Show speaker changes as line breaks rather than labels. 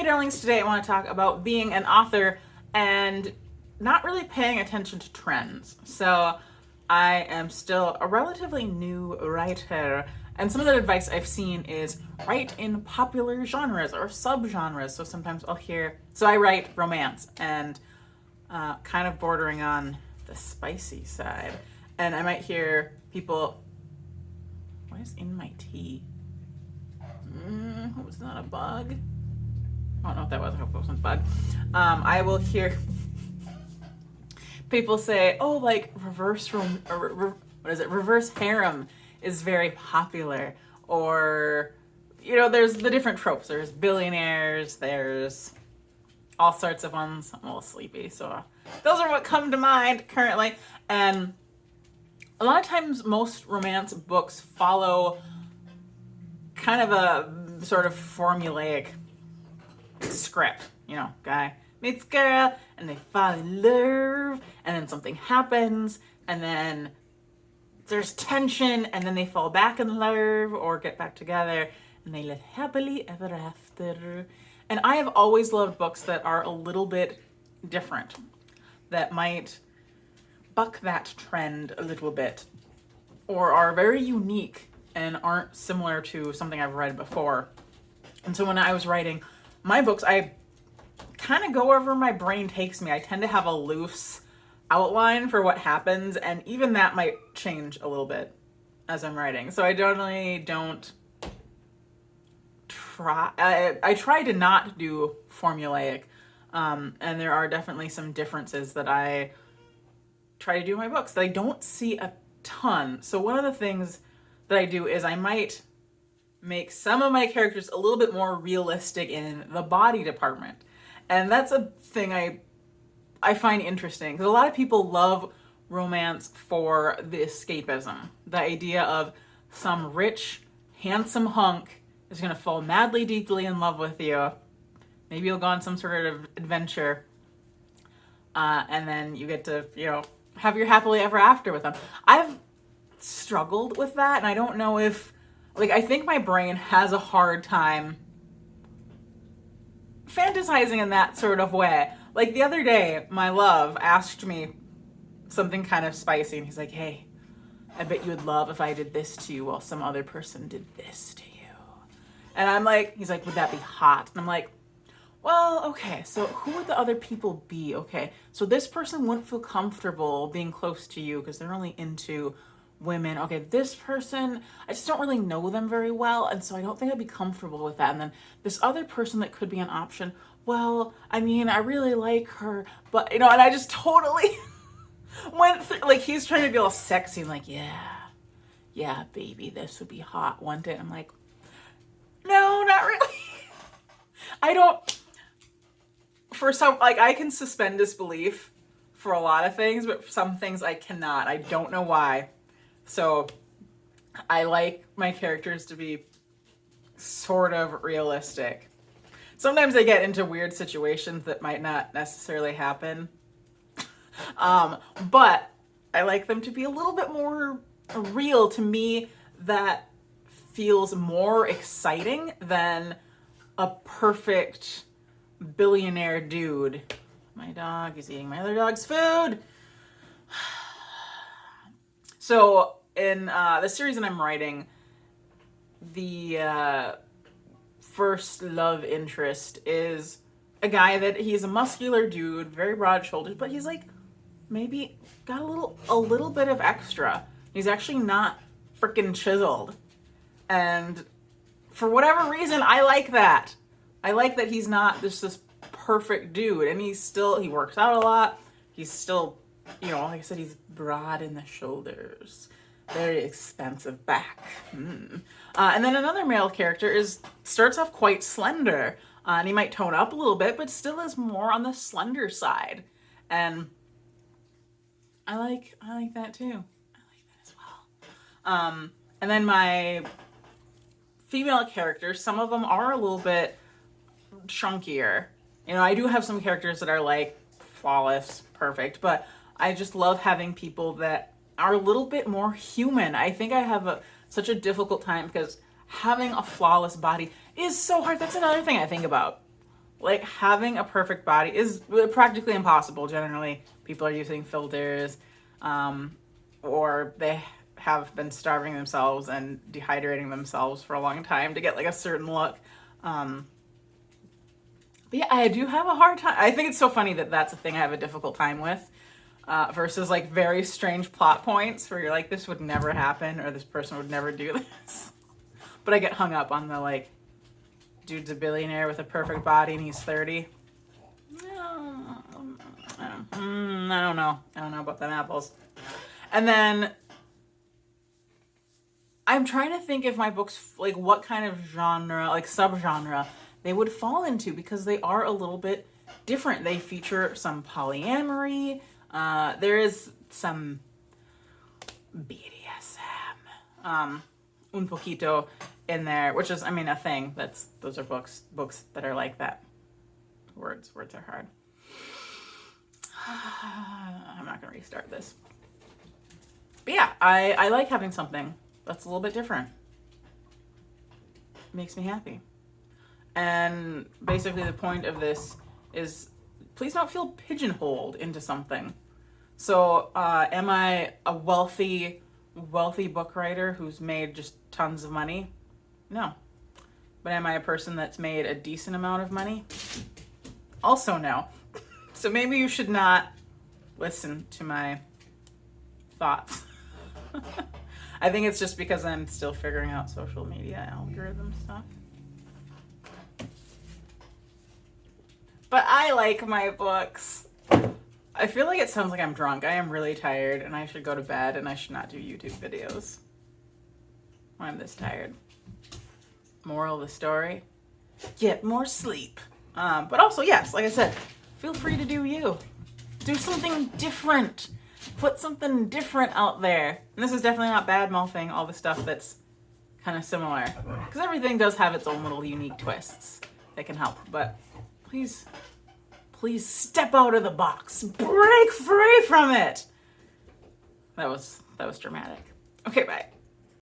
darlings, today I want to talk about being an author and not really paying attention to trends. So I am still a relatively new writer, and some of the advice I've seen is write in popular genres or subgenres. So sometimes I'll hear, so I write romance and kind of bordering on the spicy side, and I might hear people, what is in my tea? Was that a bug? I don't know what that was. I hope it wasn't a bug. I will hear people say, "Oh, like reverse harem is very popular," or there's the different tropes. There's billionaires. There's all sorts of ones. I'm a little sleepy, so those are what come to mind currently. And a lot of times, most romance books follow kind of a sort of formulaic script. Guy meets girl and they fall in love, and then something happens, and then there's tension, and then they fall back in love or get back together and they live happily ever after. And I have always loved books that are a little bit different, that might buck that trend a little bit, or are very unique and aren't similar to something I've read before. And so when I was writing my books, I kind of go wherever my brain takes me. I tend to have a loose outline for what happens, and even that might change a little bit as I'm writing. So I generally don't try. I try to not do formulaic, and there are definitely some differences that I try to do in my books that I don't see a ton. So one of the things that I do is I might make some of my characters a little bit more realistic in the body department. And that's a thing I find interesting, because a lot of people love romance for the escapism. The idea of some rich, handsome hunk is going to fall madly, deeply in love with you. Maybe you'll go on some sort of adventure, and then you get to, have your happily ever after with them. I've struggled with that, and I don't know if, I think my brain has a hard time fantasizing in that sort of way. Like the other day, my love asked me something kind of spicy, and he's like, "Hey, I bet you would love if I did this to you while some other person did this to you." And I'm like, he's like, "Would that be hot?" And I'm like, well, okay, so who would the other people be? Okay, so this person wouldn't feel comfortable being close to you because they're only into women. Okay, this person, I just don't really know them very well, and so I don't think I'd be comfortable with that. And then this other person that could be an option, well, I mean, I really like her, but, and I just totally went through, he's trying to be all sexy, and yeah, baby, this would be hot one day. I'm like, no, not really. I don't, for some, I can suspend disbelief for a lot of things, but for some things I cannot. I don't know why. So I like my characters to be sort of realistic. Sometimes I get into weird situations that might not necessarily happen. But I like them to be a little bit more real. To me, that feels more exciting than a perfect billionaire dude. My dog is eating my other dog's food. So in the series that I'm writing, the first love interest is a guy that he's a muscular dude, very broad shoulders, but he's maybe got a little bit of extra. He's actually not freaking chiseled. And for whatever reason, I like that. I like that he's not just this perfect dude, and he works out a lot. He's still, like I said, he's broad in the shoulders, very expansive back. And then another male character starts off quite slender, and he might tone up a little bit, but still is more on the slender side. And I like that too. I like that as well. And then my female characters, some of them are a little bit chunkier. I do have some characters that are flawless, perfect, but I just love having people that are a little bit more human. I think I have such a difficult time because having a flawless body is so hard. That's another thing I think about. like having a perfect body is practically impossible. Generally, people are using filters, or they have been starving themselves and dehydrating themselves for a long time to get like a certain look. But yeah, I do have a hard time. I think it's so funny that that's a thing I have a difficult time with, versus like very strange plot points where you're like, this would never happen, or this person would never do this. But I get hung up on the like, dude's a billionaire with a perfect body and he's 30. I don't know. I don't know about them apples. And then I'm trying to think if my books, like what kind of genre, like subgenre they would fall into, because they are a little bit different. They feature some polyamory. There is some BDSM, un poquito in there, which is, I mean, a thing. Those are books that are like that. Words are hard. I'm not gonna restart this. But yeah, I like having something that's a little bit different. It makes me happy. And basically the point of this is, please don't feel pigeonholed into something. So, am I a wealthy book writer who's made just tons of money? No. But am I a person that's made a decent amount of money? Also no. So maybe you should not listen to my thoughts. I think it's just because I'm still figuring out social media algorithm stuff. But I like my books. I feel like it sounds like I'm drunk. I am really tired and I should go to bed and I should not do YouTube videos when I'm this tired. Moral of the story, get more sleep. But also, yes, like I said, feel free to do you. Do something different. Put something different out there. And this is definitely not bad mouthing all the stuff that's kind of similar, because everything does have its own little unique twists that can help. But please step out of the box. Break free from it. That was dramatic. Okay, bye.